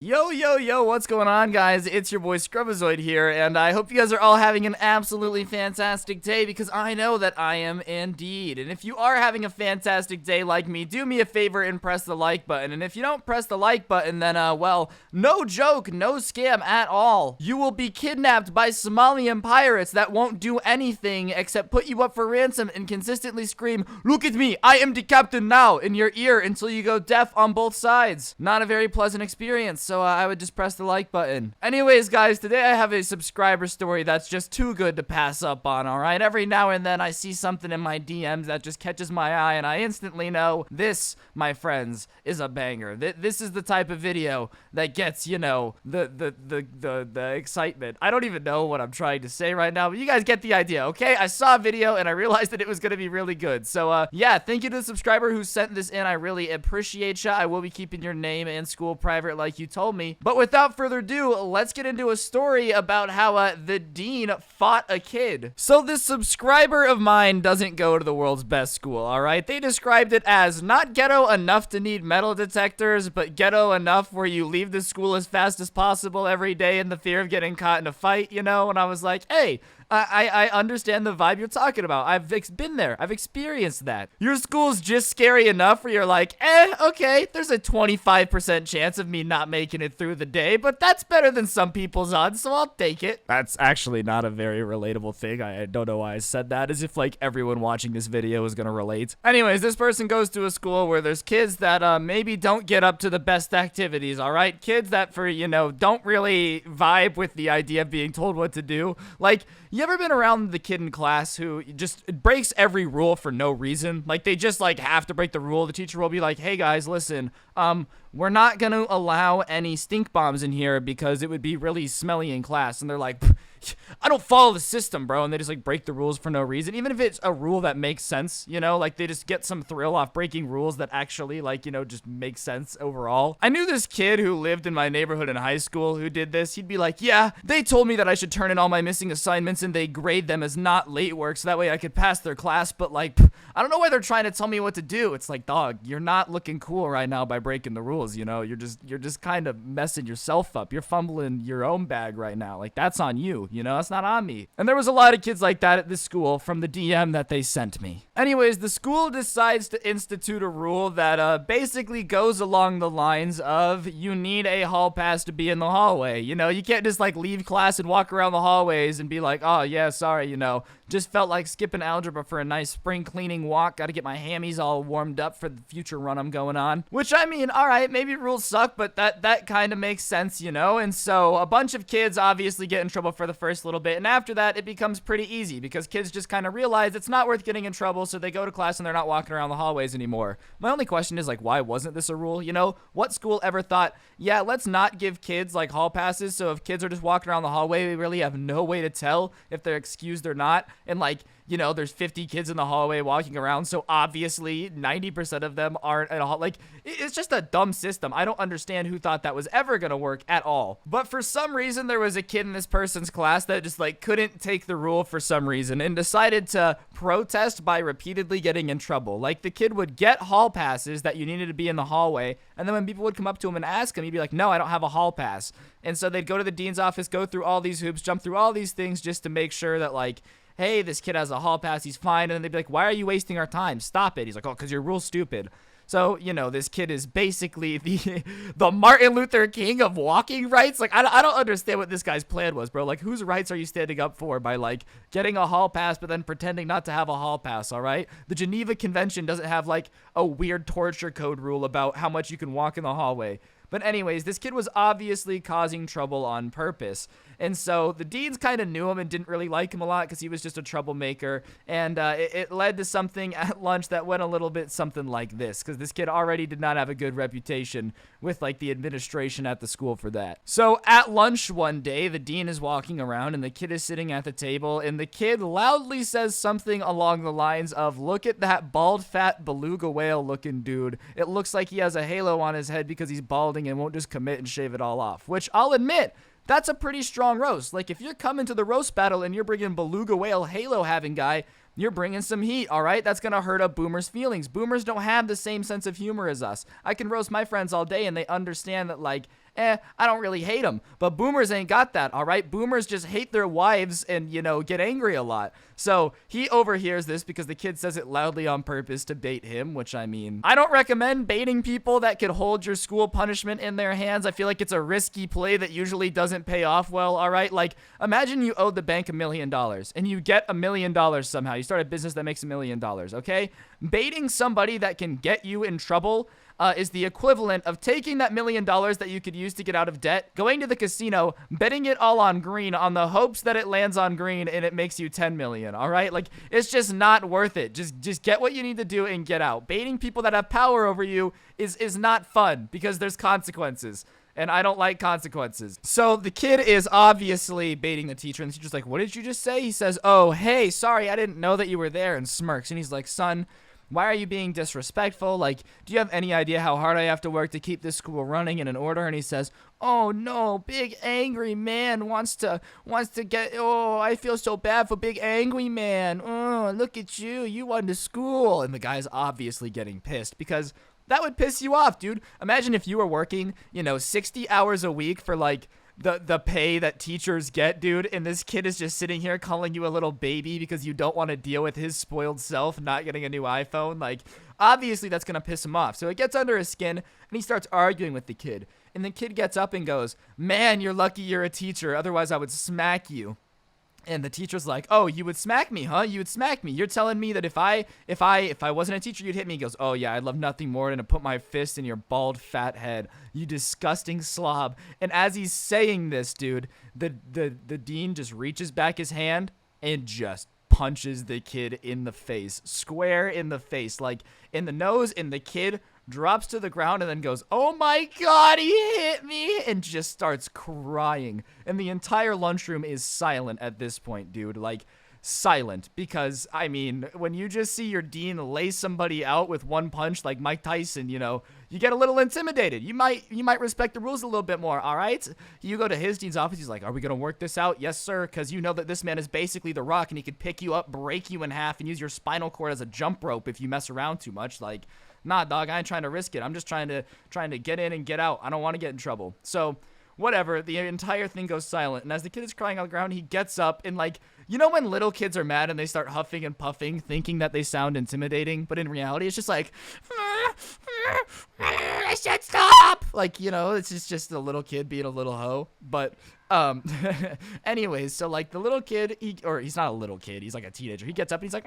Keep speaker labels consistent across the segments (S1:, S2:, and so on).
S1: Yo, yo, yo, what's going on, guys? It's your boy Scrubazoid here, and I hope you guys are all having an absolutely fantastic day, because I know that I am indeed. And if you are having a fantastic day like me, do me a favor and press the like button. And if you don't press the like button, then, well, no joke, no scam at all. You will be kidnapped by Somalian pirates that won't do anything except put you up for ransom and consistently scream, "Look at me, I am the captain now," in your ear until you go deaf on both sides. Not a very pleasant experience. So I would just press the like button. Anyways, guys, today I have a subscriber story that's just too good to pass up on, alright? Every now and then I see something in my DMs that just catches my eye, and I instantly know this, my friends, is a banger. This is the type of video that gets, you know, the excitement. I don't even know what I'm trying to say right now, but you guys get the idea, okay? I saw a video and I realized that it was gonna be really good. So, yeah, thank you to the subscriber who sent this in. I really appreciate ya. I will be keeping your name and school private like you told me. But without further ado, let's get into a story about how the dean fought a kid. So this subscriber of mine doesn't go to the world's best school, alright? They described it as not ghetto enough to need metal detectors, but ghetto enough where you leave the school as fast as possible every day in the fear of getting caught in a fight, you know? And I was like, hey, I understand the vibe you're talking about. I've been there. I've experienced that. Your school's just scary enough where you're like, okay, there's a 25% chance of me not making it through the day, but that's better than some people's odds, so I'll take it. That's actually not a very relatable thing. I don't know why I said that, as if, like, everyone watching this video is gonna relate. Anyways, this person goes to a school where there's kids that, maybe don't get up to the best activities, alright? Kids that, don't really vibe with the idea of being told what to do. Like, you ever been around the kid in class who just breaks every rule for no reason? Like, they just, like, have to break the rule. The teacher will be like, hey, guys, listen, we're not gonna allow any stink bombs in here because it would be really smelly in class. And they're like, I don't follow the system, bro. And they just, like, break the rules for no reason. Even if it's a rule that makes sense, you know? Like, they just get some thrill off breaking rules that actually, like, you know, just make sense overall. I knew this kid who lived in my neighborhood in high school who did this. He'd be like, yeah, they told me that I should turn in all my missing assignments and they grade them as not late work so that way I could pass their class. But, like, I don't know why they're trying to tell me what to do. It's like, dog, you're not looking cool right now by breaking the rules, you know? You're just kind of messing yourself up. You're fumbling your own bag right now. Like, that's on you, you know? That's not on me. And there was a lot of kids like that at this school from the DM that they sent me. Anyways, the school decides to institute a rule that basically goes along the lines of you need a hall pass to be in the hallway. You know, you can't just, like, leave class and walk around the hallways and be like, oh yeah, sorry, you know, just felt like skipping algebra for a nice spring cleaning walk. Gotta get my hammies all warmed up for the future run I'm going on. Which, I mean, alright, maybe rules suck, but that kind of makes sense, you know? And so a bunch of kids obviously get in trouble for the first little bit, and after that, it becomes pretty easy because kids just kind of realize it's not worth getting in trouble, so they go to class and they're not walking around the hallways anymore. My only question is, like, why wasn't this a rule? You know, what school ever thought, yeah, let's not give kids, like, hall passes, so if kids are just walking around the hallway, we really have no way to tell if they're excused or not, and, like, you know, there's 50 kids in the hallway walking around, so obviously 90% of them aren't at all. Like, it's just a dumb system. I don't understand who thought that was ever gonna work at all. But for some reason, there was a kid in this person's class that just, like, couldn't take the rule for some reason and decided to protest by repeatedly getting in trouble. Like, the kid would get hall passes that you needed to be in the hallway, and then when people would come up to him and ask him, he'd be like, no, I don't have a hall pass. And so they'd go to the dean's office, go through all these hoops, jump through all these things just to make sure that, like, hey, this kid has a hall pass, he's fine. And then they'd be like, why are you wasting our time? Stop it. He's like, oh, because your rule's stupid. So, you know, this kid is basically the Martin Luther King of walking rights. Like, I don't understand what this guy's plan was, bro. Like, whose rights are you standing up for by, like, getting a hall pass but then pretending not to have a hall pass, all right? The Geneva Convention doesn't have, like, a weird torture code rule about how much you can walk in the hallway. But anyways, this kid was obviously causing trouble on purpose. And so the deans kind of knew him and didn't really like him a lot because he was just a troublemaker. And it led to something at lunch that went a little bit something like this, because this kid already did not have a good reputation with, like, the administration at the school for that. So at lunch one day, the dean is walking around and the kid is sitting at the table, and the kid loudly says something along the lines of, look at that bald, fat, beluga whale looking dude. It looks like he has a halo on his head because he's balding and won't just commit and shave it all off. Which, I'll admit, that's a pretty strong roast. Like, if you're coming to the roast battle and you're bringing beluga whale halo having guy, you're bringing some heat, all right? That's gonna hurt up boomers' feelings. Boomers don't have the same sense of humor as us. I can roast my friends all day and they understand that, like, I don't really hate them. But boomers ain't got that, all right? Boomers just hate their wives and, get angry a lot. So he overhears this because the kid says it loudly on purpose to bait him, which I mean, I don't recommend baiting people that could hold your school punishment in their hands. I feel like it's a risky play that usually doesn't pay off well, all right? Like, imagine you owed the bank $1 million and you get $1 million somehow. You start a business that makes $1 million, okay? Baiting somebody that can get you in trouble is the equivalent of taking that $1 million that you could use to get out of debt, going to the casino, betting it all on green on the hopes that it lands on green and it makes you 10 million, all right? Like, it's just not worth it. Just get what you need to do and get out. Baiting people that have power over you is not fun because there's consequences. And I don't like consequences. So the kid is obviously baiting the teacher, and the teacher's like, what did you just say? He says, oh, hey, sorry, I didn't know that you were there, and smirks. And he's like, son, why are you being disrespectful? Like, do you have any idea how hard I have to work to keep this school running and in order? And he says, oh no, big angry man wants to get, oh, I feel so bad for big angry man. Oh, look at you, you went to school. And the guy's obviously getting pissed because that would piss you off, dude. Imagine if you were working, 60 hours a week for like the pay that teachers get, dude, and this kid is just sitting here calling you a little baby because you don't want to deal with his spoiled self not getting a new iPhone. Like, obviously that's gonna piss him off. So it gets under his skin and he starts arguing with the kid, and the kid gets up and goes, man, you're lucky you're a teacher, otherwise I would smack you. And the teacher's like, oh, you would smack me, huh? You would smack me. You're telling me that if I wasn't a teacher, you'd hit me. He goes, oh yeah, I'd love nothing more than to put my fist in your bald fat head, you disgusting slob. And as he's saying this, dude, the dean just reaches back his hand and just punches the kid in the face, square in the face, like in the nose, and the kid drops to the ground and then goes, oh my God, he hit me, and just starts crying. And the entire lunchroom is silent at this point, dude. Like, silent. Because, I mean, when you just see your dean lay somebody out with one punch like Mike Tyson, you get a little intimidated. You might respect the rules a little bit more, all right? You go to his dean's office, he's like, are we going to work this out? Yes, sir, because you know that this man is basically The Rock, and he could pick you up, break you in half, and use your spinal cord as a jump rope if you mess around too much. Like, nah, dog, I ain't trying to risk it. I'm just trying to get in and get out. I don't want to get in trouble. So, whatever, the entire thing goes silent, and as the kid is crying on the ground, he gets up and, like, when little kids are mad and they start huffing and puffing, thinking that they sound intimidating, but in reality, it's just like, I said stop! Like, it's just a little kid being a little hoe. But, anyways, so, like, the little kid, he's not a little kid, he's like a teenager. He gets up and he's like,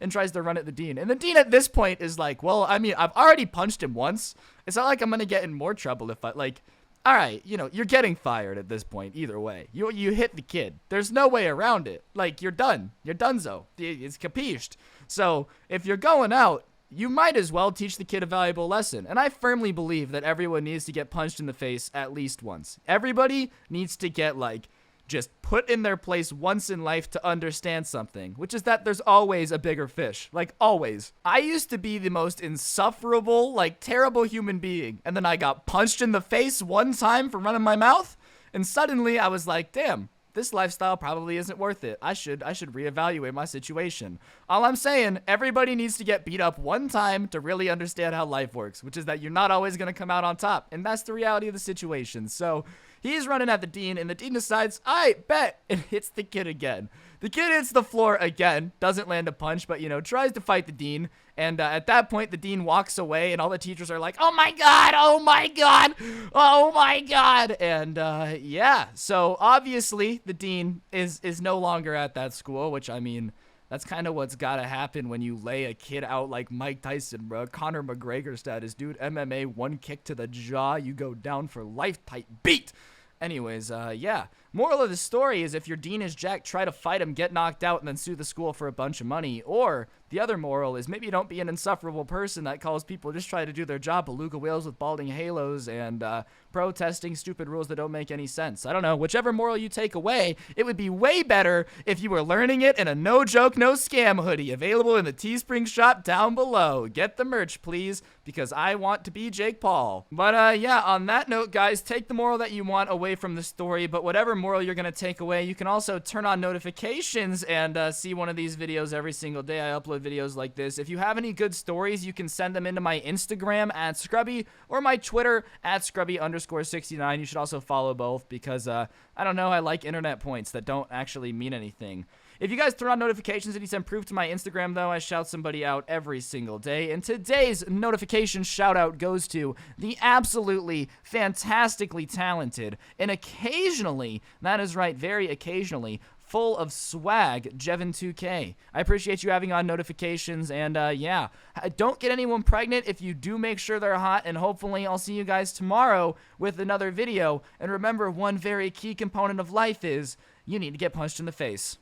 S1: and tries to run at the dean. And the dean at this point is like, well, I mean, I've already punched him once. It's not like I'm gonna get in more trouble if I, like, all right, you're getting fired at this point either way. You hit the kid. There's no way around it. Like, you're done. You're donezo. It's capished. So, if you're going out, you might as well teach the kid a valuable lesson. And I firmly believe that everyone needs to get punched in the face at least once. Everybody needs to get, like, just put in their place once in life to understand something, which is that there's always a bigger fish. Like, always. I used to be the most insufferable, like, terrible human being, and then I got punched in the face one time for running my mouth, and suddenly I was like, damn, this lifestyle probably isn't worth it. I should reevaluate my situation. All I'm saying, everybody needs to get beat up one time to really understand how life works, which is that you're not always going to come out on top, and that's the reality of the situation. So he's running at the dean, and the dean decides, I bet, and hits the kid again. The kid hits the floor again, doesn't land a punch, but, tries to fight the dean. And at that point, the dean walks away, and all the teachers are like, oh my God, oh my God, oh my God. And yeah, so obviously the dean is no longer at that school, which, I mean, that's kind of what's got to happen when you lay a kid out like Mike Tyson, bro. Conor McGregor status, dude. MMA, one kick to the jaw, you go down for life type beat. Anyways, yeah. Moral of the story is if your dean is Jack, try to fight him, get knocked out, and then sue the school for a bunch of money. Or the other moral is maybe don't be an insufferable person that calls people just try to do their job, beluga whales with balding halos, and protesting stupid rules that don't make any sense. I don't know. Whichever moral you take away, it would be way better if you were learning it in a no joke, no scam hoodie available in the Teespring shop down below. Get the merch, please, because I want to be Jake Paul. But yeah, on that note, guys, take the moral that you want away from the story, but whatever moral you're going to take away, you can also turn on notifications and see one of these videos every single day. I upload videos like this. If you have any good stories, you can send them into my Instagram at Scrubby or my Twitter at Scrubby_69. You should also follow both because, I don't know, I like internet points that don't actually mean anything. If you guys turn on notifications and you send proof to my Instagram, though, I shout somebody out every single day. And today's notification shout-out goes to the absolutely fantastically talented and occasionally, that is right, very occasionally, full of swag, Jevin2K. I appreciate you having on notifications, and yeah, don't get anyone pregnant if you do make sure they're hot, and hopefully I'll see you guys tomorrow with another video. And remember, one very key component of life is you need to get punched in the face.